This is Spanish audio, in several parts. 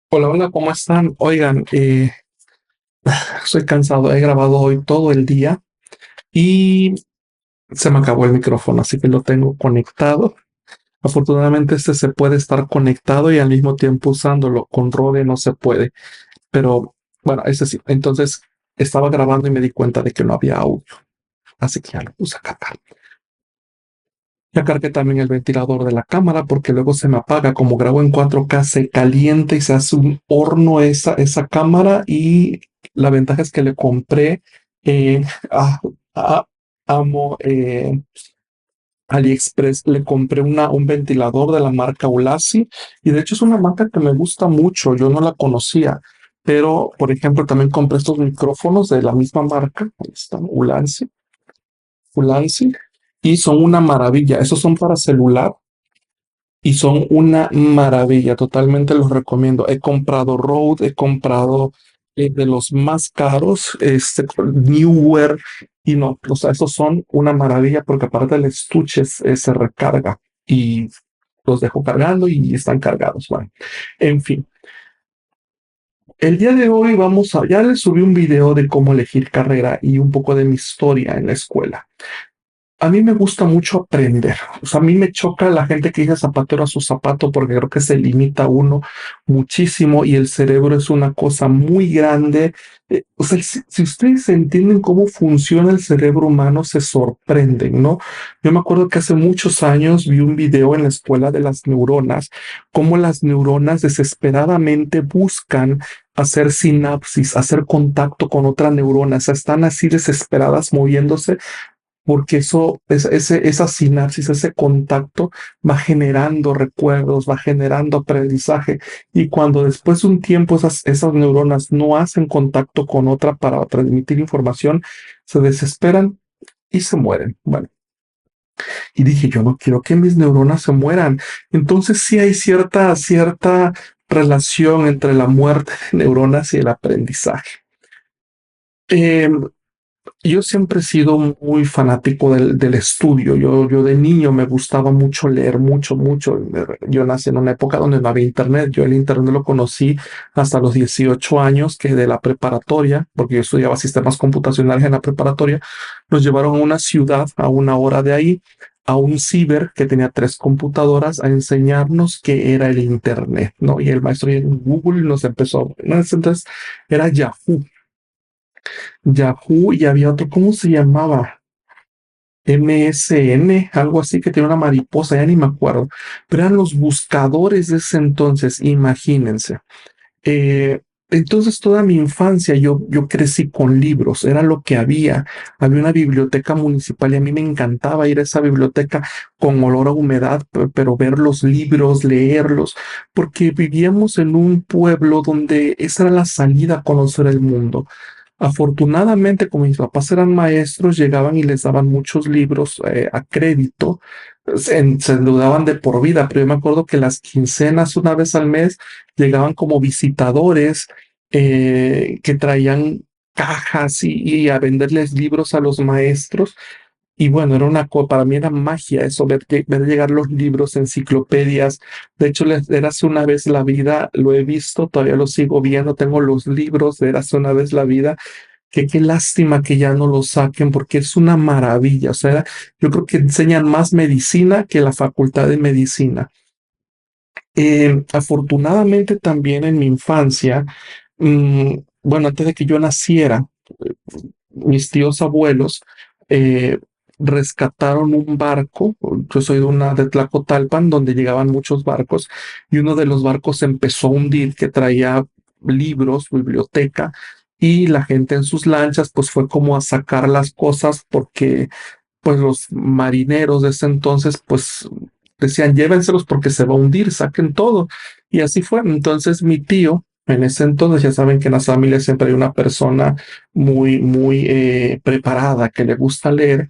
Hola, hola, ¿cómo están? Oigan, estoy cansado, he grabado hoy todo el día y se me acabó el micrófono, así que lo tengo conectado. Afortunadamente este se puede estar conectado y al mismo tiempo usándolo. Con Rode no se puede, pero bueno, ese sí. Entonces estaba grabando y me di cuenta de que no había audio, así que ya lo puse a cargar. Ya cargué también el ventilador de la cámara porque luego se me apaga. Como grabo en 4K, se calienta y se hace un horno esa cámara. Y la ventaja es que le compré, eh, ah, ah, amo AliExpress, le compré un ventilador de la marca Ulasi y de hecho es una marca que me gusta mucho. Yo no la conocía, pero por ejemplo también compré estos micrófonos de la misma marca. Ahí están, Ulanzi, y son una maravilla. Esos son para celular y son una maravilla. Totalmente los recomiendo. He comprado Rode, he comprado de los más caros, Newer, y no, o sea, esos son una maravilla porque aparte el estuche se recarga y los dejo cargando y están cargados. Bueno, en fin, el día de hoy ya les subí un video de cómo elegir carrera y un poco de mi historia en la escuela. A mí me gusta mucho aprender. O sea, a mí me choca la gente que dice zapatero a su zapato porque creo que se limita uno muchísimo y el cerebro es una cosa muy grande. O sea, si ustedes entienden cómo funciona el cerebro humano, se sorprenden, ¿no? Yo me acuerdo que hace muchos años vi un video en la escuela de las neuronas, cómo las neuronas desesperadamente buscan hacer sinapsis, hacer contacto con otra neurona. O sea, están así desesperadas moviéndose porque esa sinapsis, ese contacto va generando recuerdos, va generando aprendizaje. Y cuando después de un tiempo esas neuronas no hacen contacto con otra para transmitir información, se desesperan y se mueren. Bueno, y dije, yo no quiero que mis neuronas se mueran. Entonces sí hay cierta relación entre la muerte de neuronas y el aprendizaje. Em, Yo siempre he sido muy fanático del estudio. Yo de niño me gustaba mucho leer, mucho. Yo nací en una época donde no había internet. Yo el internet lo conocí hasta los 18 años, que de la preparatoria, porque yo estudiaba sistemas computacionales en la preparatoria, nos llevaron a una ciudad a una hora de ahí, a un ciber que tenía 3 computadoras, a enseñarnos qué era el internet, ¿no? Y el maestro en Google nos empezó, en ese entonces era Yahoo, y había otro, ¿cómo se llamaba? MSN, algo así, que tenía una mariposa, ya ni me acuerdo, pero eran los buscadores de ese entonces, imagínense. Eh, entonces toda mi infancia yo crecí con libros, era lo que había. Había una biblioteca municipal y a mí me encantaba ir a esa biblioteca con olor a humedad, pero ver los libros, leerlos, porque vivíamos en un pueblo donde esa era la salida a conocer el mundo. Afortunadamente, como mis papás eran maestros, llegaban y les daban muchos libros a crédito, se endeudaban de por vida, pero yo me acuerdo que las quincenas una vez al mes llegaban como visitadores que traían cajas y a venderles libros a los maestros. Y bueno, para mí era magia eso, ver llegar los libros, enciclopedias. De hecho, Érase una vez la vida, lo he visto, todavía lo sigo viendo, tengo los libros de Érase una vez la vida, que qué lástima que ya no los saquen porque es una maravilla. O sea, yo creo que enseñan más medicina que la facultad de medicina. Afortunadamente también en mi infancia, bueno, antes de que yo naciera, eh, mis tíos abuelos eh, rescataron un barco. Yo soy de Tlacotalpan, donde llegaban muchos barcos, y uno de los barcos se empezó a hundir, que traía libros, biblioteca, y la gente en sus lanchas, pues fue como a sacar las cosas porque pues los marineros de ese entonces, pues decían, llévenselos porque se va a hundir, saquen todo. Y así fue. Entonces mi tío, en ese entonces, ya saben que en las familias siempre hay una persona muy preparada que le gusta leer,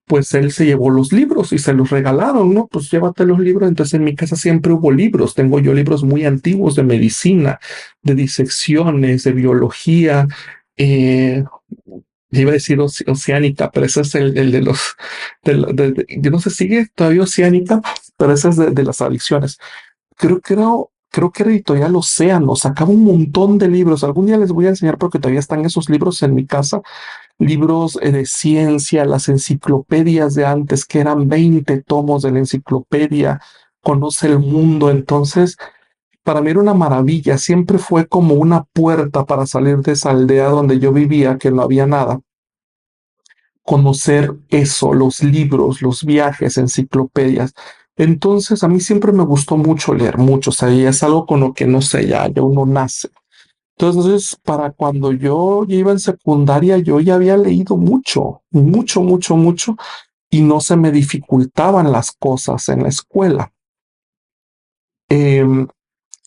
pues él se llevó los libros y se los regalaron, ¿no? Pues llévate los libros. Entonces en mi casa siempre hubo libros. Tengo yo libros muy antiguos de medicina, de disecciones, de biología. eh, Iba a decir Oceánica, pero ese es el de los, yo no sé, sigue todavía Oceánica, pero ese es de las adicciones. Creo que era creo que era Editorial Océano, sacaba un montón de libros. Algún día les voy a enseñar porque todavía están esos libros en mi casa, libros de ciencia, las enciclopedias de antes, que eran 20 tomos de la enciclopedia, Conoce el mundo. Entonces, para mí era una maravilla, siempre fue como una puerta para salir de esa aldea donde yo vivía, que no había nada, conocer eso, los libros, los viajes, enciclopedias. Entonces, a mí siempre me gustó mucho leer, mucho, o sea, y es algo con lo que no sé, ya uno nace. Entonces, para cuando yo ya iba en secundaria, yo ya había leído mucho, mucho, mucho, mucho, y no se me dificultaban las cosas en la escuela. Em,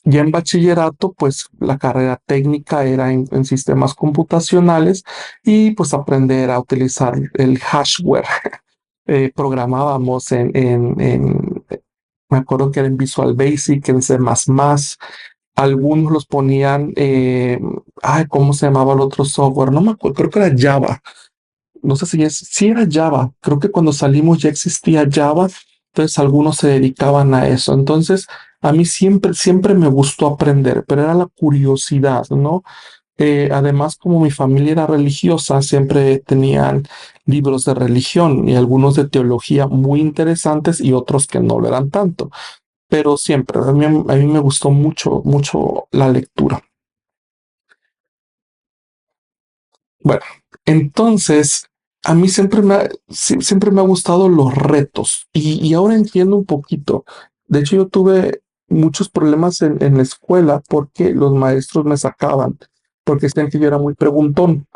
ya en bachillerato, pues la carrera técnica era en sistemas computacionales y pues aprender a utilizar el hashware. Programábamos me acuerdo que era en Visual Basic, en C++, algunos los ponían, ay, ¿cómo se llamaba el otro software? No me acuerdo, creo que era Java. No sé si era Java. Creo que cuando salimos ya existía Java, entonces algunos se dedicaban a eso. Entonces, a mí siempre, siempre me gustó aprender, pero era la curiosidad, ¿no? Además, como mi familia era religiosa, siempre tenían libros de religión y algunos de teología muy interesantes y otros que no lo eran tanto, pero siempre, a mí me gustó mucho, mucho la lectura. Bueno, entonces, a mí siempre me ha gustado los retos y ahora entiendo un poquito. De hecho, yo tuve muchos problemas en la escuela porque los maestros me sacaban, porque decían que yo era muy preguntón.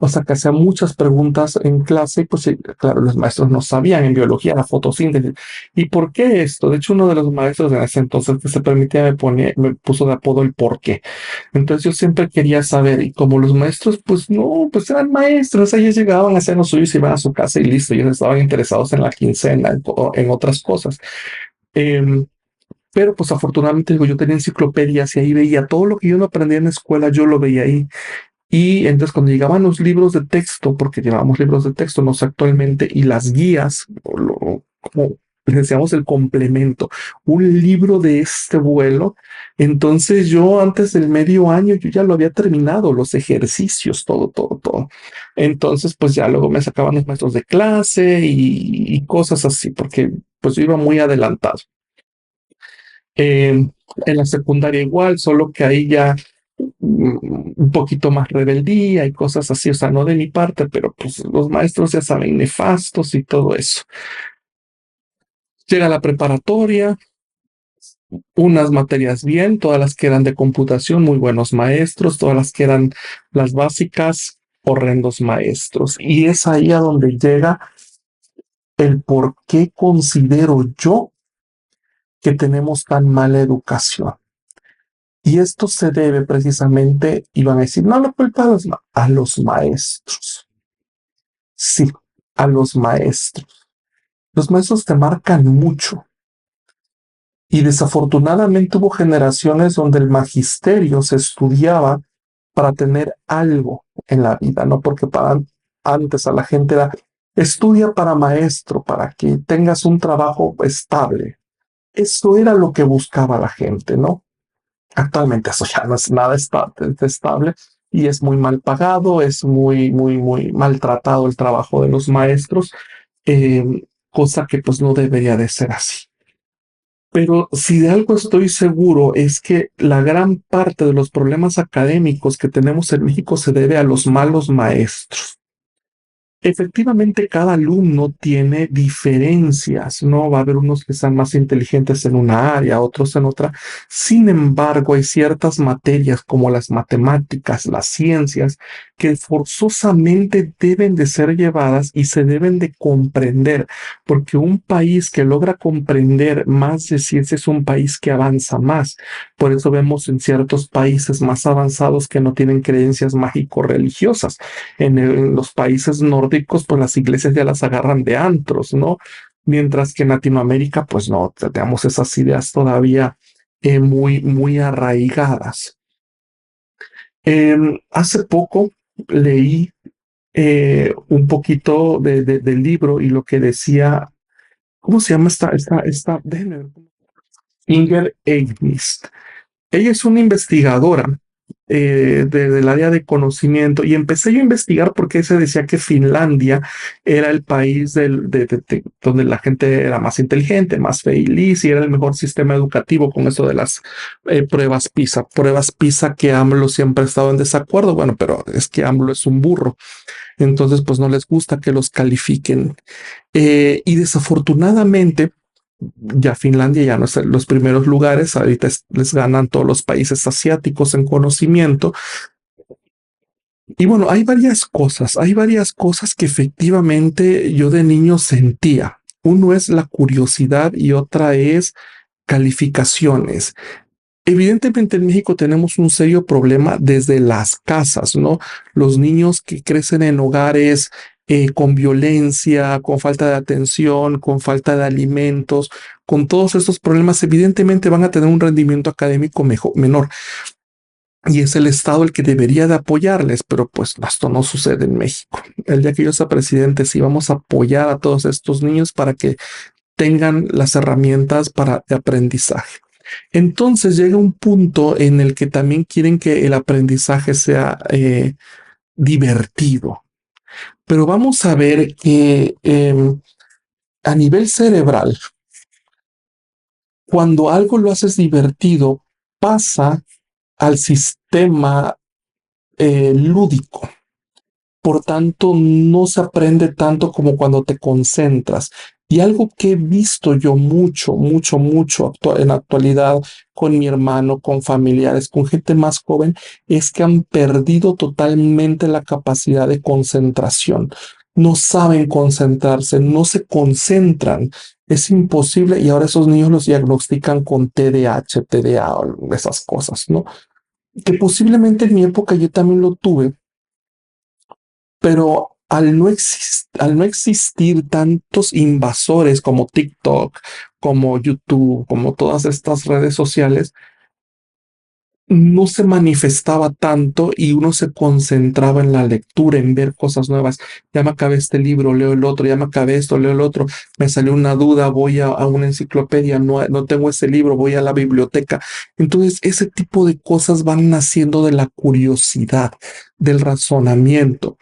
O sea, que hacía muchas preguntas en clase y pues sí, claro, los maestros no sabían en biología la fotosíntesis. ¿Y por qué esto? De hecho, uno de los maestros en ese entonces que se permitía me puso de apodo el por qué. Entonces yo siempre quería saber y como los maestros pues no, pues eran maestros, ellos llegaban a hacer lo suyo y se iban a su casa y listo, ellos estaban interesados en la quincena, en otras cosas. Em, pero pues afortunadamente digo, yo tenía enciclopedias y ahí veía todo lo que yo no aprendía en la escuela, yo lo veía ahí. Y entonces cuando llegaban los libros de texto, porque llevábamos libros de texto, no sé actualmente, y las guías, como les decíamos el complemento, un libro de este vuelo, entonces yo antes del medio año yo ya lo había terminado, los ejercicios, todo, todo, todo. Entonces pues ya luego me sacaban los maestros de clase y cosas así, porque pues yo iba muy adelantado. En la secundaria igual, solo que ahí ya un poquito más rebeldía y cosas así, o sea, no de mi parte, pero pues los maestros ya saben, nefastos y todo eso. Llega la preparatoria, unas materias bien, todas las que eran de computación, muy buenos maestros, todas las que eran las básicas, horrendos maestros. Y es ahí a donde llega el por qué considero yo que tenemos tan mala educación. Y esto se debe precisamente, y van a decir, no, la culpa a los maestros. Sí, a los maestros. Los maestros te marcan mucho. Y desafortunadamente hubo generaciones donde el magisterio se estudiaba para tener algo en la vida, ¿no? Porque para antes a la gente era, estudia para maestro, para que tengas un trabajo estable. Eso era lo que buscaba la gente, ¿no? Actualmente eso ya no es nada estable y es muy mal pagado, es muy, muy, muy maltratado el trabajo de los maestros, cosa que pues no debería de ser así. Pero si de algo estoy seguro es que la gran parte de los problemas académicos que tenemos en México se debe a los malos maestros. Efectivamente, cada alumno tiene diferencias, ¿no? Va a haber unos que sean más inteligentes en una área, otros en otra. Sin embargo, hay ciertas materias como las matemáticas, las ciencias, que forzosamente deben de ser llevadas y se deben de comprender, porque un país que logra comprender más de ciencia es un país que avanza más. Por eso vemos en ciertos países más avanzados que no tienen creencias mágico-religiosas en los países nórdicos, pues las iglesias ya las agarran de antros, ¿no? Mientras que en Latinoamérica, pues no, tenemos esas ideas todavía muy, muy arraigadas. Hace poco leí un poquito del libro y lo que decía, ¿cómo se llama esta? Déjenme ver. Inger Egnist. Ella es una investigadora del área de conocimiento y empecé yo a investigar porque se decía que Finlandia era el país donde la gente era más inteligente, más feliz y era el mejor sistema educativo con eso de las pruebas PISA que AMLO siempre ha estado en desacuerdo. Bueno, pero es que AMLO es un burro, entonces pues no les gusta que los califiquen. Y desafortunadamente ya Finlandia ya no está en los primeros lugares, ahorita les ganan todos los países asiáticos en conocimiento. Y bueno, hay varias cosas que efectivamente yo de niño sentía. Uno es la curiosidad y otra es calificaciones. Evidentemente en México tenemos un serio problema desde las casas, ¿no? Los niños que crecen en hogares con violencia, con falta de atención, con falta de alimentos, con todos estos problemas, evidentemente van a tener un rendimiento académico menor. Y es el Estado el que debería de apoyarles, pero pues esto no sucede en México. El día que yo sea presidente, sí vamos a apoyar a todos estos niños para que tengan las herramientas para de aprendizaje. Entonces llega un punto en el que también quieren que el aprendizaje sea divertido. Pero vamos a ver que a nivel cerebral, cuando algo lo haces divertido, pasa al sistema lúdico. Por tanto, no se aprende tanto como cuando te concentras. Y algo que he visto yo mucho en la actualidad con mi hermano, con familiares, con gente más joven, es que han perdido totalmente la capacidad de concentración. No saben concentrarse, no se concentran. Es imposible y ahora esos niños los diagnostican con TDAH, TDA, esas cosas, ¿no? Que posiblemente en mi época yo también lo tuve, pero al no existir tantos invasores como TikTok, como YouTube, como todas estas redes sociales, no se manifestaba tanto y uno se concentraba en la lectura, en ver cosas nuevas. Ya me acabé este libro, leo el otro, ya me acabé esto, leo el otro, me salió una duda, voy a una enciclopedia, no tengo ese libro, voy a la biblioteca. Entonces, ese tipo de cosas van naciendo de la curiosidad, del razonamiento.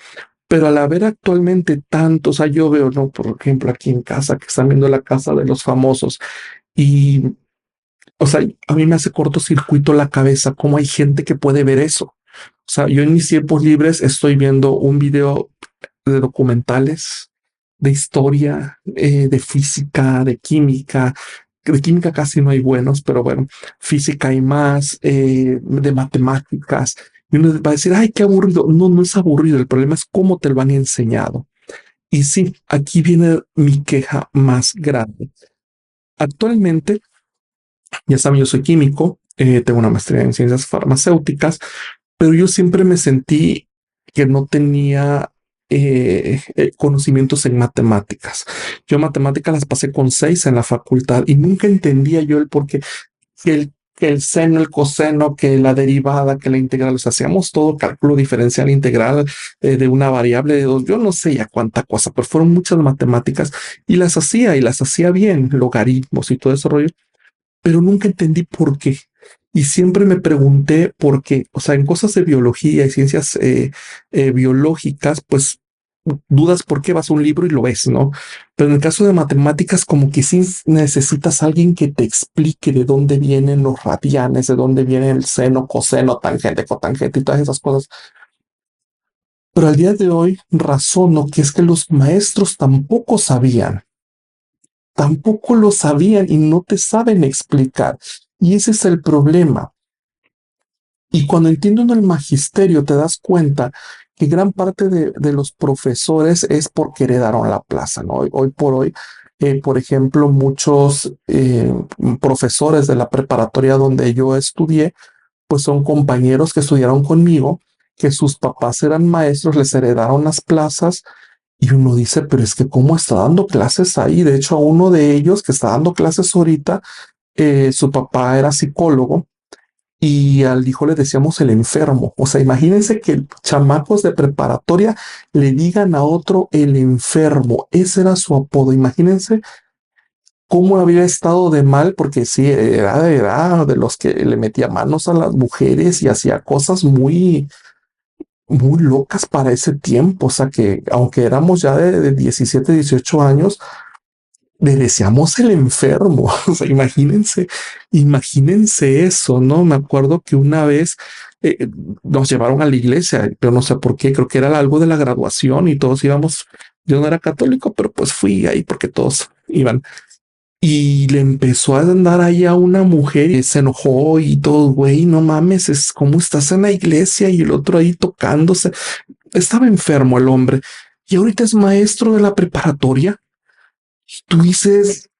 Pero al haber actualmente tantos, o sea, yo veo, ¿no? Por ejemplo, aquí en casa, que están viendo la casa de los famosos, y, o sea, a mí me hace cortocircuito la cabeza cómo hay gente que puede ver eso. O sea, yo en mis tiempos libres estoy viendo un video de documentales, de historia, de física, de química. De química casi no hay buenos, pero bueno, física y más, de matemáticas. Y uno va a decir, ay, qué aburrido. No, no es aburrido. El problema es cómo te lo han enseñado. Y sí, aquí viene mi queja más grande. Actualmente, ya saben, yo soy químico, tengo una maestría en ciencias farmacéuticas, pero yo siempre me sentí que no tenía conocimientos en matemáticas. Yo matemáticas las pasé con 6 en la facultad y nunca entendía yo el por qué que el seno, el coseno, que la derivada, que la integral, o sea, hacíamos todo cálculo diferencial integral de una variable de dos, yo no sé ya cuánta cosa, pero fueron muchas matemáticas y las hacía bien, logaritmos y todo ese rollo, pero nunca entendí por qué. Y siempre me pregunté por qué, o sea, en cosas de biología y ciencias biológicas, pues dudas por qué vas a un libro y lo ves, ¿no? Pero en el caso de matemáticas, como que sí necesitas a alguien que te explique de dónde vienen los radianes, de dónde viene el seno, coseno, tangente, cotangente y todas esas cosas. Pero al día de hoy razono que es que los maestros tampoco lo sabían y no te saben explicar. Y ese es el problema. Y cuando entiendo en el magisterio, te das cuenta que gran parte de los profesores es porque heredaron la plaza, ¿no? Hoy por hoy, por ejemplo, muchos profesores de la preparatoria donde yo estudié, pues son compañeros que estudiaron conmigo, que sus papás eran maestros, les heredaron las plazas y uno dice, pero es que cómo está dando clases ahí. De hecho, a uno de ellos que está dando clases ahorita, su papá era psicólogo y al hijo le decíamos el enfermo. O sea, imagínense que chamacos de preparatoria le digan a otro el enfermo. Ese era su apodo. Imagínense cómo había estado de mal, porque sí, era de los que le metía manos a las mujeres y hacía cosas muy locas para ese tiempo. O sea que aunque éramos ya de 17, 18 años, le decíamos el enfermo. O sea, imagínense eso, ¿no? Me acuerdo que una vez eh, nos llevaron a la iglesia, pero no sé por qué, creo que era algo de la graduación y todos íbamos. Yo no era católico, pero pues fui ahí porque todos iban. Y le empezó a andar ahí a una mujer y se enojó y todo, güey, no mames, es como estás en la iglesia y el otro ahí tocándose. Estaba enfermo el hombre y ahorita es maestro de la preparatoria. Y tú dices,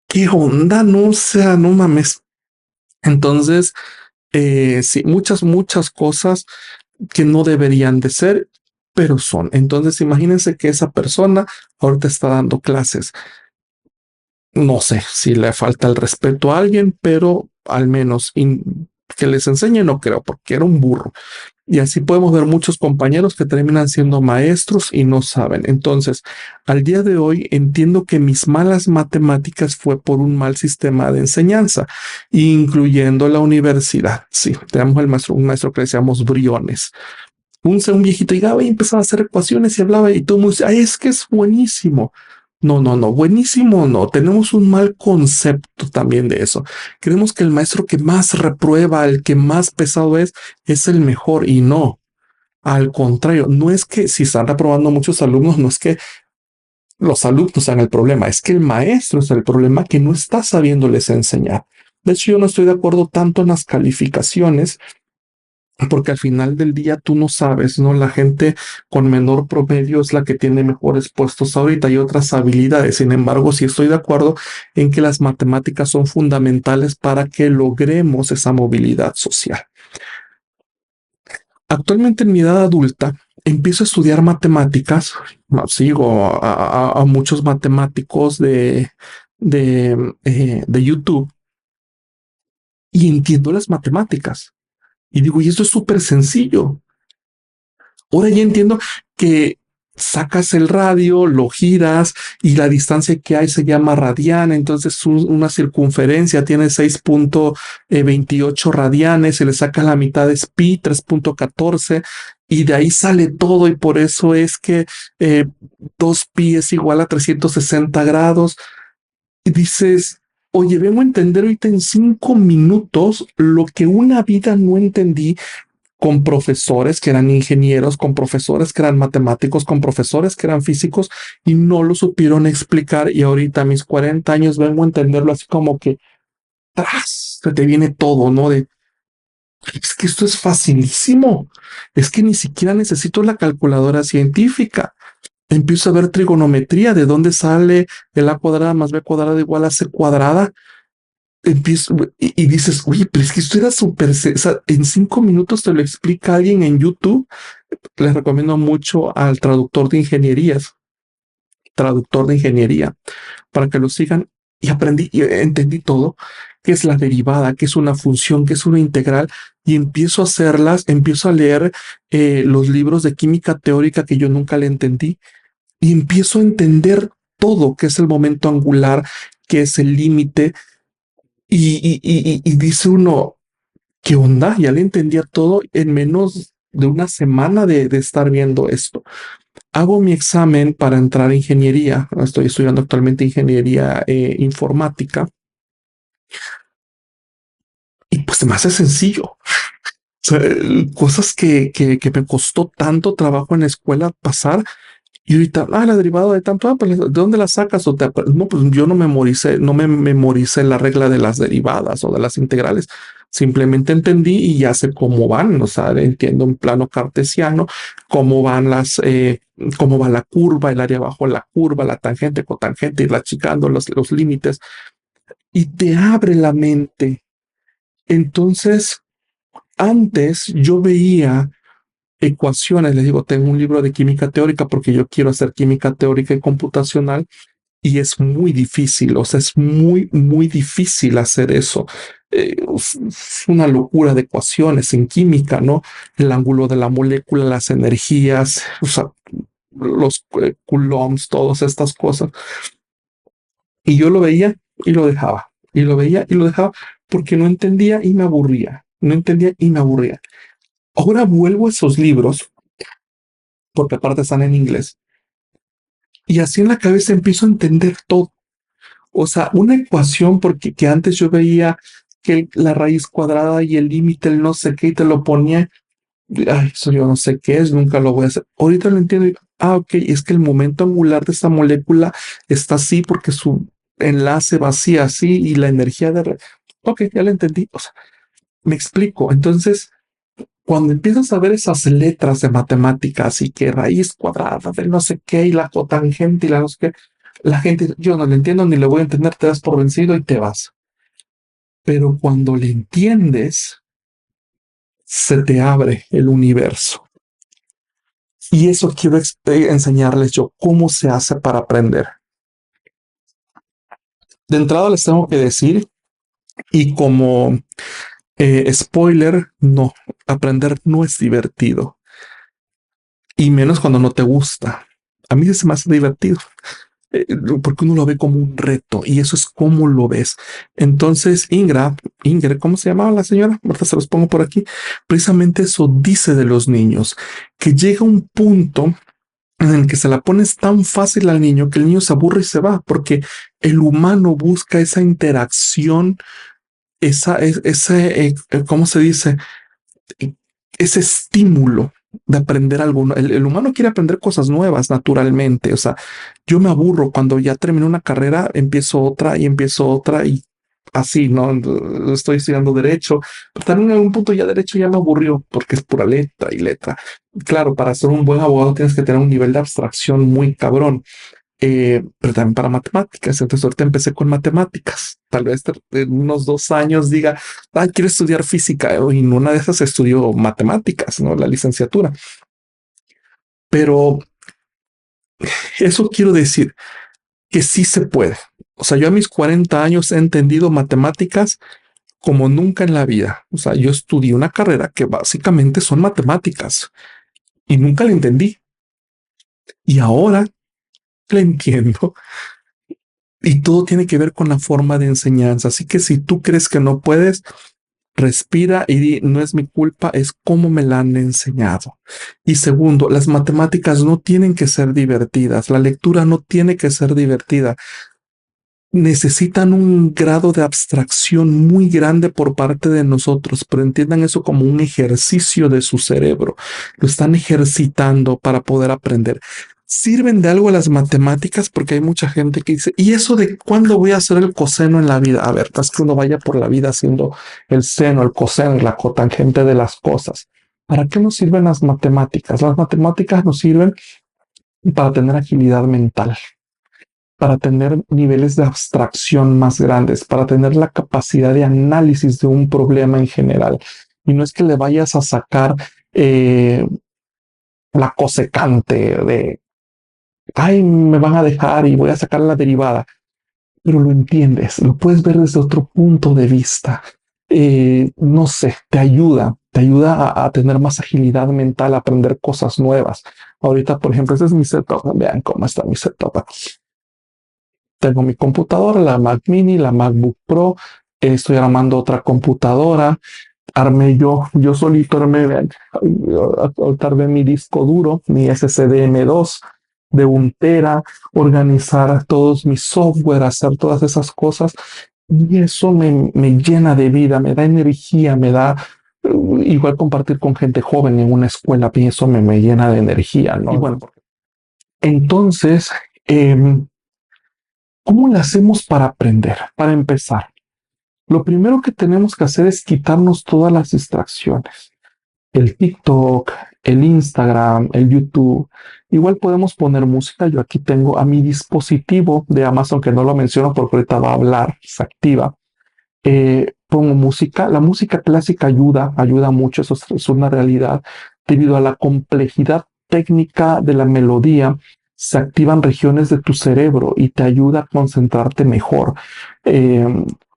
¿qué onda? No, o sea, no mames. Entonces, sí, muchas cosas que no deberían de ser, pero son. Entonces, imagínense que esa persona ahorita está dando clases. No sé si le falta el respeto a alguien, pero al menos que les enseñe no creo, porque era un burro. Y así podemos ver muchos compañeros que terminan siendo maestros y no saben. Entonces, al día de hoy entiendo que mis malas matemáticas fue por un mal sistema de enseñanza, incluyendo la universidad. Sí, tenemos un maestro que le decíamos Briones, un viejito llegaba y empezaba a hacer ecuaciones y hablaba y todo el mundo decía, "Ay, es que es buenísimo". No, no, no, buenísimo no. Tenemos un mal concepto también de eso. Creemos que el maestro que más reprueba, el que más pesado es el mejor y no. Al contrario, no es que si están reprobando muchos alumnos, no es que los alumnos sean el problema, es que el maestro es el problema que no está sabiéndoles enseñar. De hecho, yo no estoy de acuerdo tanto en las calificaciones porque al final del día tú no sabes, ¿no? La gente con menor promedio es la que tiene mejores puestos ahorita y otras habilidades. Sin embargo, sí estoy de acuerdo en que las matemáticas son fundamentales para que logremos esa movilidad social. Actualmente en mi edad adulta empiezo a estudiar matemáticas, sigo a muchos matemáticos de YouTube y entiendo las matemáticas. Y digo, y esto es súper sencillo. Ahora ya entiendo que sacas el radio, lo giras y la distancia que hay se llama radiana. Entonces una circunferencia tiene 6.28 radianes y le sacas la mitad es pi 3.14 y de ahí sale todo y por eso es que eh, 2pi es igual a 360 grados. Y dices, oye, vengo a entender ahorita en 5 minutos lo que una vida no entendí con profesores que eran ingenieros, con profesores que eran matemáticos, con profesores que eran físicos y no lo supieron explicar. Y ahorita a mis 40 años vengo a entenderlo así como que tras, se te viene todo, ¿no? Es que esto es facilísimo. Es que ni siquiera necesito la calculadora científica. Empiezo a ver trigonometría, de dónde sale el a cuadrada más b cuadrada igual a c cuadrada. Empiezo y dices, oye, pero es que esto era súper, o sea, en 5 minutos te lo explica alguien en YouTube. Les recomiendo mucho al traductor de ingeniería, para que lo sigan y aprendí y entendí todo, qué es la derivada, qué es una función, qué es una integral y empiezo a hacerlas, empiezo a leer los libros de química teórica que yo nunca le entendí y empiezo a entender todo, qué es el momento angular, qué es el límite y dice uno, ¿qué onda? Ya le entendía todo en menos de una semana de estar viendo esto. Hago mi examen para entrar a ingeniería. Estoy estudiando actualmente ingeniería informática y pues se me hace sencillo. O sea, cosas que me costó tanto trabajo en la escuela pasar y ahorita, la derivada de tanto, pues, ¿de dónde la sacas? No, pues yo no me memoricé la regla de las derivadas o de las integrales. Simplemente entendí y ya sé cómo van, o sea, entiendo en plano cartesiano cómo van cómo va la curva, el área bajo la curva, la tangente, cotangente, irla achicando los límites y te abre la mente. Entonces, antes yo veía ecuaciones, les digo, tengo un libro de química teórica porque yo quiero hacer química teórica y computacional y es muy difícil, o sea, es muy difícil hacer eso. Es una locura de ecuaciones en química, ¿no? El ángulo de la molécula, las energías, o sea, los coulombs, todas estas cosas. Y yo lo veía y lo dejaba, y lo veía y lo dejaba, porque no entendía y me aburría, no entendía y me aburría. Ahora vuelvo a esos libros, porque aparte están en inglés, y así en la cabeza empiezo a entender todo. O sea, una ecuación, porque que antes yo veía que la raíz cuadrada y el límite, el no sé qué, y te lo ponía. Ay, eso yo no sé qué es, nunca lo voy a hacer. Ahorita lo entiendo. Ok, es que el momento angular de esta molécula está así porque su enlace va así y la energía de... Ok, ya lo entendí. O sea, me explico. Entonces, cuando empiezas a ver esas letras de matemáticas y que raíz cuadrada del no sé qué y la cotangente y la no sé qué, la gente, yo no le entiendo ni le voy a entender, te das por vencido y te vas. Pero cuando le entiendes, se te abre el universo. Y eso quiero enseñarles yo, cómo se hace para aprender. De entrada les tengo que decir, y como spoiler, no, aprender no es divertido. Y menos cuando no te gusta. A mí se me hace divertido, eh, porque uno lo ve como un reto y eso es como lo ves. Entonces, Ingrid, ¿cómo se llamaba la señora? Ahorita se los pongo por aquí. Precisamente eso dice de los niños, que llega un punto en el que se la pones tan fácil al niño que el niño se aburre y se va, porque el humano busca esa interacción, ese, ¿cómo se dice? Ese estímulo de aprender algo. El humano quiere aprender cosas nuevas naturalmente. O sea, yo me aburro cuando ya termino una carrera, empiezo otra y así, ¿no? Estoy estudiando derecho, pero también en algún punto ya derecho ya me aburrió porque es pura letra y letra. Claro, para ser un buen abogado tienes que tener un nivel de abstracción muy cabrón, pero también para matemáticas. Entonces ahorita empecé con matemáticas. Tal vez en unos 2 años diga, quiero estudiar física, y en una de esas estudio matemáticas, ¿no? La licenciatura. Pero eso quiero decir que sí se puede. O sea, yo a mis 40 años he entendido matemáticas como nunca en la vida. O sea, yo estudié una carrera que básicamente son matemáticas y nunca la entendí. Y ahora la entiendo. Y todo tiene que ver con la forma de enseñanza. Así que si tú crees que no puedes, respira y di, no es mi culpa, es cómo me la han enseñado. Y segundo, las matemáticas no tienen que ser divertidas. La lectura no tiene que ser divertida. Necesitan un grado de abstracción muy grande por parte de nosotros, pero entiendan eso como un ejercicio de su cerebro. Lo están ejercitando para poder aprender. Sirven de algo las matemáticas porque hay mucha gente que dice, ¿y eso de cuándo voy a hacer el coseno en la vida? A ver, es que uno vaya por la vida haciendo el seno, el coseno y la cotangente de las cosas. ¿Para qué nos sirven las matemáticas? Las matemáticas nos sirven para tener agilidad mental, para tener niveles de abstracción más grandes, para tener la capacidad de análisis de un problema en general. Y no es que le vayas a sacar la cosecante de, ay, me van a dejar y voy a sacar la derivada, pero lo entiendes, lo puedes ver desde otro punto de vista. No sé, te ayuda a tener más agilidad mental, a aprender cosas nuevas. Ahorita, por ejemplo, este es mi setup. Vean cómo está mi setup aquí. Tengo mi computadora, la Mac Mini, la MacBook Pro. Estoy armando otra computadora. Yo solito vean, armé mi disco duro, mi SSD M2 de 1 tera, organizar todos mis software, hacer todas esas cosas. Y eso me llena de vida, me da energía, me da igual compartir con gente joven en una escuela, y eso me llena de energía, ¿no? Y bueno, entonces, ¿cómo le hacemos para aprender? Para empezar, lo primero que tenemos que hacer es quitarnos todas las distracciones. El TikTok, el Instagram, el YouTube. Igual podemos poner música. Yo aquí tengo a mi dispositivo de Amazon, que no lo menciono porque ahorita va a hablar, se activa. Pongo música. La música clásica ayuda mucho, eso es una realidad. Debido a la complejidad técnica de la melodía, se activan regiones de tu cerebro y te ayuda a concentrarte mejor eh,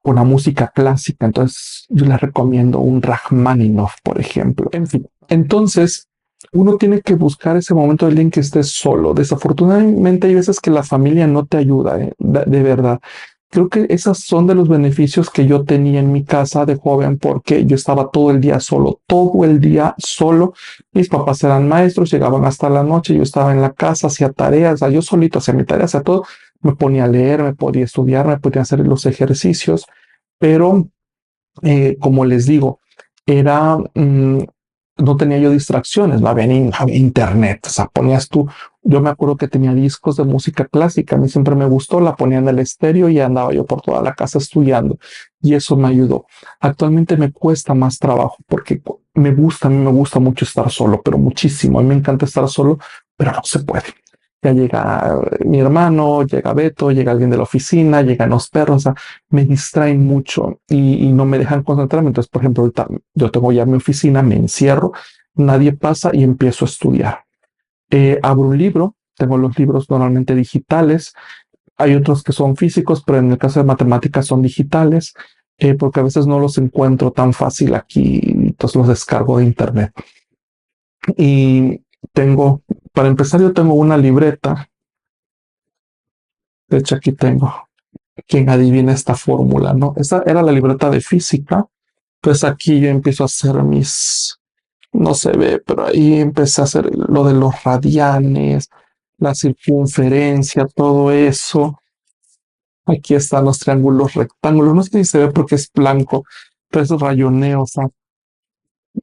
con la música clásica. Entonces, yo les recomiendo un Rachmaninoff, por ejemplo. En fin, entonces, uno tiene que buscar ese momento del día en que estés solo. Desafortunadamente hay veces que la familia no te ayuda, de verdad. Creo que esos son de los beneficios que yo tenía en mi casa de joven porque yo estaba todo el día solo, todo el día solo. Mis papás eran maestros, llegaban hasta la noche, yo estaba en la casa, hacía tareas, o sea, yo solito hacía mi tarea, hacía todo. Me ponía a leer, me podía estudiar, me podía hacer los ejercicios, pero como les digo, era, no tenía yo distracciones, no había internet, o sea, ponías tú, yo me acuerdo que tenía discos de música clásica, a mí siempre me gustó, la ponía en el estéreo y andaba yo por toda la casa estudiando y eso me ayudó. Actualmente me cuesta más trabajo porque a mí me gusta mucho estar solo, pero muchísimo, a mí me encanta estar solo, pero no se puede. Ya llega mi hermano, llega Beto, llega alguien de la oficina, llegan los perros, o sea, me distraen mucho y no me dejan concentrarme. Entonces, por ejemplo, ahorita yo tengo ya mi oficina, me encierro, nadie pasa y empiezo a estudiar. Abro un libro, tengo los libros normalmente digitales, hay otros que son físicos, pero en el caso de matemáticas son digitales, porque a veces no los encuentro tan fácil aquí, entonces los descargo de internet. Y tengo, para empezar, yo tengo una libreta, de hecho aquí tengo, quien adivina esta fórmula, ¿no? Esa era la libreta de física. Pues aquí yo empiezo a hacer no se ve, pero ahí empecé a hacer lo de los radianes, la circunferencia, todo eso. Aquí están los triángulos rectángulos, no sé si se ve porque es blanco, pero es rayoneo, o sea,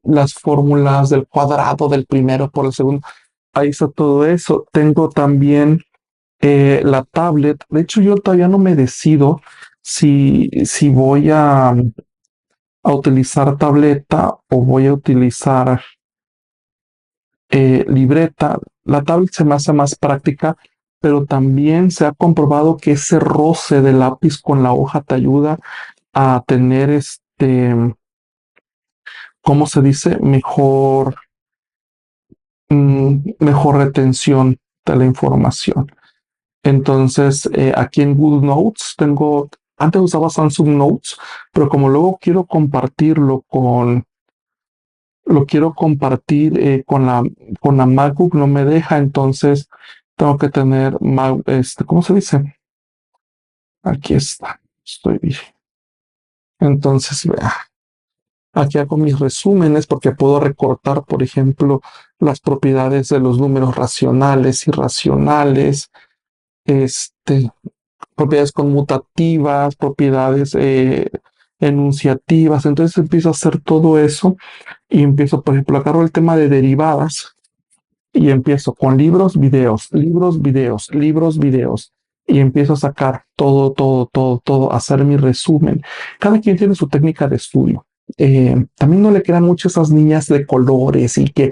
las fórmulas del cuadrado del primero por el segundo. Ahí está todo eso. Tengo también la tablet. De hecho, yo todavía no me decido si voy a utilizar tableta o voy a utilizar libreta. La tablet se me hace más práctica, pero también se ha comprobado que ese roce de lápiz con la hoja te ayuda a tener ¿cómo se dice? Mejor retención de la información. Entonces, aquí en Google Notes antes usaba Samsung Notes, pero como luego lo quiero compartir con la MacBook, no me deja, entonces tengo que tener, ¿cómo se dice? Aquí está, estoy bien. Entonces, vea, aquí hago mis resúmenes porque puedo recortar, por ejemplo, las propiedades de los números racionales, irracionales, este, propiedades conmutativas, propiedades enunciativas. Entonces empiezo a hacer todo eso y empiezo, por ejemplo, agarro el tema de derivadas y empiezo con libros, videos, libros, videos, libros, videos. Y empiezo a sacar todo, a hacer mi resumen. Cada quien tiene su técnica de estudio. También no le quedan mucho esas niñas de colores y que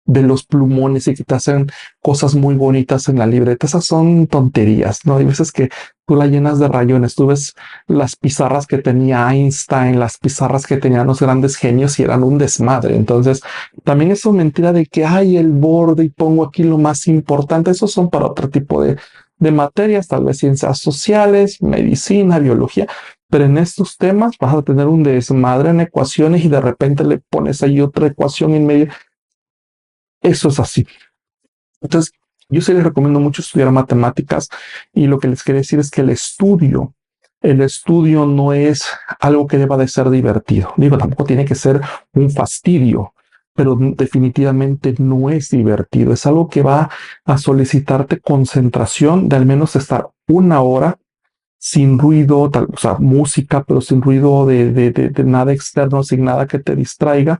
de los plumones y que te hacen cosas muy bonitas en la libreta. Esas son tonterías, ¿no? Hay veces que tú la llenas de rayones. Tú ves las pizarras que tenía Einstein, las pizarras que tenían los grandes genios y eran un desmadre. Entonces, también eso es mentira de que hay el borde y pongo aquí lo más importante. Esos son para otro tipo de materias, tal vez ciencias sociales, medicina, biología. Pero en estos temas vas a tener un desmadre en ecuaciones y de repente le pones ahí otra ecuación en medio. Eso es así. Entonces, yo sí les recomiendo mucho estudiar matemáticas y lo que les quería decir es que el estudio no es algo que deba de ser divertido. Digo, tampoco tiene que ser un fastidio, pero definitivamente no es divertido. Es algo que va a solicitarte concentración de al menos estar una hora sin ruido, o sea, música, pero sin ruido de nada externo, sin nada que te distraiga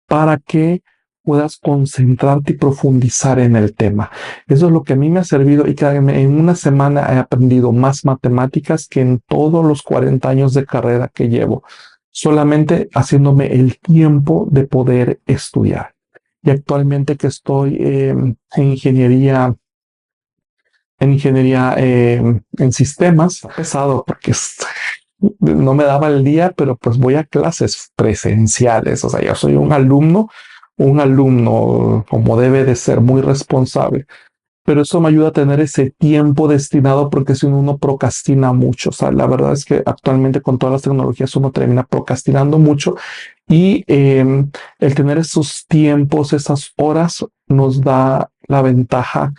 para que puedas concentrarte y profundizar en el tema. Eso es lo que a mí me ha servido y que en una semana he aprendido más matemáticas que en todos los 40 años de carrera que llevo, solamente haciéndome el tiempo de poder estudiar. Y actualmente que estoy en ingeniería en sistemas, pesado porque no me daba el día, pero pues voy a clases presenciales. O sea, yo soy un alumno como debe de ser, muy responsable. pero eso me ayuda a tener ese tiempo destinado porque si no uno procrastina mucho. O sea, la verdad es que actualmente con todas las tecnologías uno termina procrastinando mucho y el tener esos tiempos, esas horas, nos da la ventaja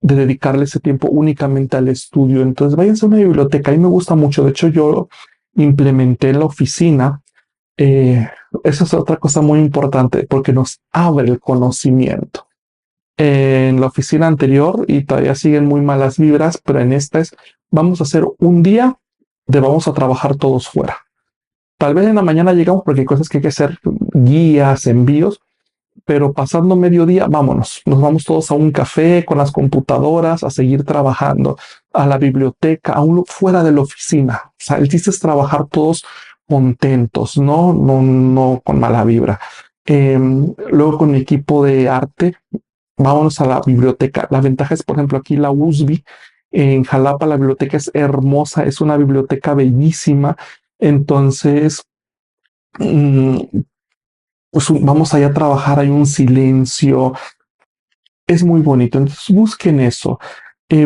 de dedicarle ese tiempo únicamente al estudio. Entonces, váyanse a una biblioteca. A mí me gusta mucho. De hecho, yo implementé en la oficina. eh, Esa es otra cosa muy importante porque nos abre el conocimiento. En la oficina anterior, y todavía siguen muy malas vibras, pero en esta es, vamos a hacer un día de vamos a trabajar todos fuera. Tal vez en la mañana llegamos porque hay cosas que hay que hacer, guías, envíos, pero pasando mediodía, vámonos, nos vamos todos a un café con las computadoras, a seguir trabajando, a la biblioteca, fuera de la oficina. O sea, el chiste es trabajar todos contentos, no con mala vibra. Luego con mi equipo de arte, vámonos a la biblioteca. La ventaja es, por ejemplo, aquí la USB, en Jalapa la biblioteca es hermosa, es una biblioteca bellísima. Entonces, mm, pues vamos allá a trabajar, hay un silencio, es muy bonito. Entonces busquen eso,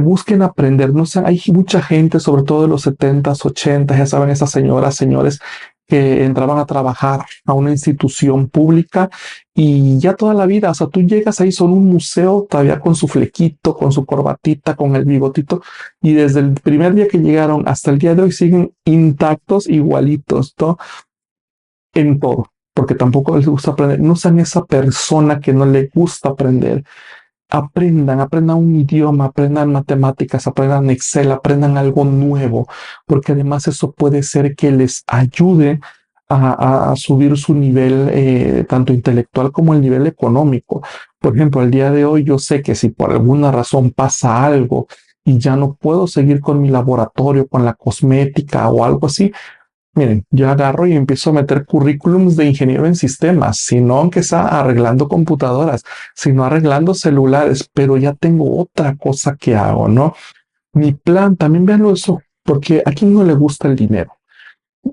busquen aprender. No sé, hay mucha gente, sobre todo de los 70s, 80s, ya saben, esas señoras, señores que entraban a trabajar a una institución pública y ya toda la vida, o sea, tú llegas ahí, son un museo todavía con su flequito, con su corbatita, con el bigotito, y desde el primer día que llegaron hasta el día de hoy siguen intactos, igualitos, ¿no? En todo, porque tampoco les gusta aprender. No sean esa persona que no le gusta aprender. Aprendan un idioma, aprendan matemáticas, aprendan Excel, aprendan algo nuevo, porque además eso puede ser que les ayude a subir su nivel, tanto intelectual como el nivel económico. Por ejemplo, el día de hoy yo sé que si por alguna razón pasa algo y ya no puedo seguir con mi laboratorio, con la cosmética o algo así, miren, yo agarro y empiezo a meter currículums de ingeniero en sistemas, sino aunque sea arreglando computadoras, sino arreglando celulares, pero ya tengo otra cosa que hago, ¿no? Mi plan, también véanlo eso, porque a quien no le gusta el dinero.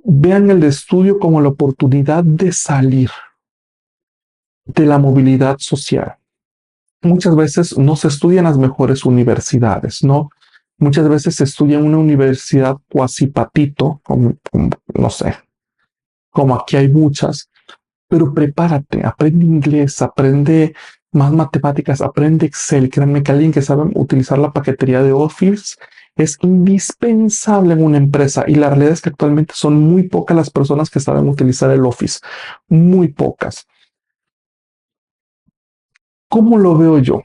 Vean el estudio como la oportunidad de salir de la movilidad social. Muchas veces no se estudia en las mejores universidades, ¿no? Muchas veces se estudia en una universidad cuasi patito, no sé, como aquí hay muchas, pero prepárate, aprende inglés, aprende más matemáticas, aprende Excel. Créanme que alguien que sabe utilizar la paquetería de Office es indispensable en una empresa y la realidad es que actualmente son muy pocas las personas que saben utilizar el Office, muy pocas. ¿Cómo lo veo yo?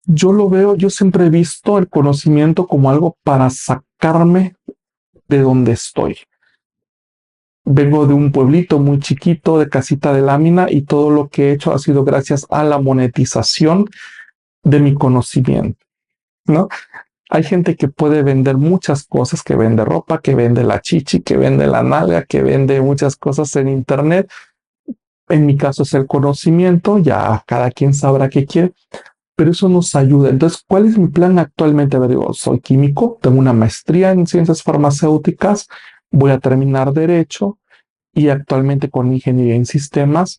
Yo siempre he visto el conocimiento como algo para sacarme de donde estoy. Vengo de un pueblito muy chiquito, de casita de lámina, y todo lo que he hecho ha sido gracias a la monetización de mi conocimiento, ¿no? Hay gente que puede vender muchas cosas, que vende ropa, que vende la chichi, que vende la nalga, que vende muchas cosas en internet. En mi caso es el conocimiento, ya cada quien sabrá qué quiere, pero eso nos ayuda. Entonces, ¿cuál es mi plan actualmente? A ver, digo, soy químico, tengo una maestría en ciencias farmacéuticas, voy a terminar derecho y actualmente con ingeniería en sistemas.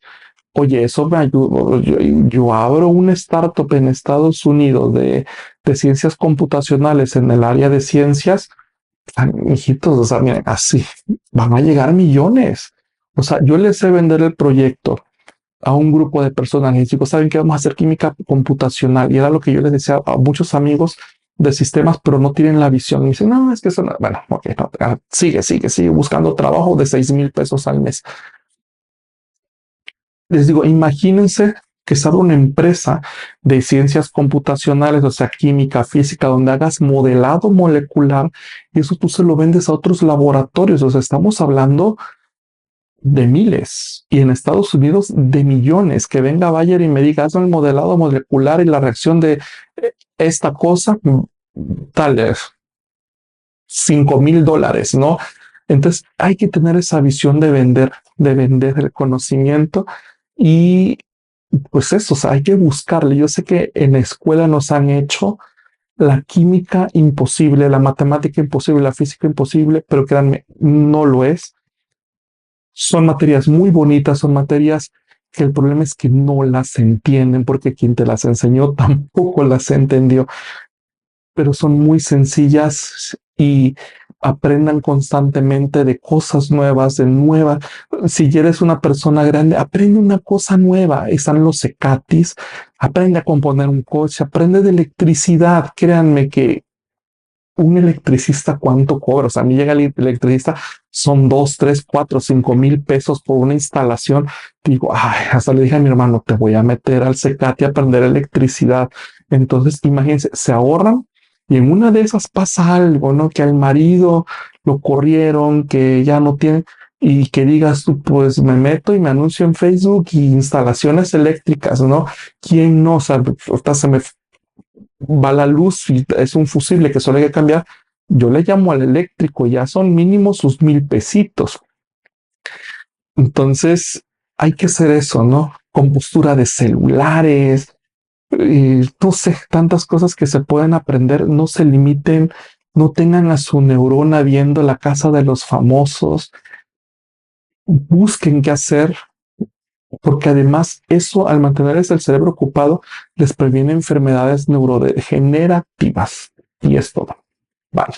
Oye, eso me ayudó. Yo abro una startup en Estados Unidos de ciencias computacionales en el área de ciencias. Hijitos, o sea, miren, así van a llegar millones. O sea, yo les sé vender el proyecto a un grupo de personas. Les digo, ¿saben qué? Vamos a hacer química computacional. Y era lo que yo les decía a muchos amigos de sistemas, pero no tienen la visión. Y dicen, no, es que eso no. Bueno, ok, no, sigue buscando trabajo de 6,000 pesos al mes. Les digo, imagínense que se abra una empresa de ciencias computacionales, o sea, química, física, donde hagas modelado molecular y eso tú se lo vendes a otros laboratorios. O sea, estamos hablando de miles y en Estados Unidos de millones. Que venga Bayer y me diga, hazme el modelado molecular y la reacción de esta cosa, tal vez $5,000, ¿no? Entonces hay que tener esa visión de vender el conocimiento y pues eso, o sea, hay que buscarle. Yo sé que en la escuela nos han hecho la química imposible, la matemática imposible, la física imposible, pero créanme, no lo es. Son materias muy bonitas, son materias que el problema es que no las entienden porque quien te las enseñó tampoco las entendió. pero son muy sencillas y aprendan constantemente de cosas nuevas, de nuevas. Si eres una persona grande, aprende una cosa nueva. Están los Cecatis, aprende a componer un coche, aprende de electricidad. Créanme que un electricista, ¿cuánto cobra? O sea, a mí llega el electricista, son 2, 3, 4, 5 mil pesos por una instalación. Digo, ay, hasta le dije a mi hermano, te voy a meter al Cecati a aprender electricidad. Entonces, imagínense, se ahorran y en una de esas pasa algo, ¿no? Que al marido lo corrieron, que ya no tiene, y que digas tú, pues me meto y me anuncio en Facebook y instalaciones eléctricas, ¿no? ¿Quién no? O sea, ahorita se me va la luz y es un fusible que solo hay que cambiar, yo le llamo al eléctrico, ya son mínimo sus 1,000 pesitos. Entonces hay que hacer eso, ¿no? Compostura de celulares, no sé, tantas cosas que se pueden aprender, no se limiten, no tengan a su neurona viendo la casa de los famosos, busquen qué hacer, porque además eso al mantenerles el cerebro ocupado les previene enfermedades neurodegenerativas y es todo. Vale.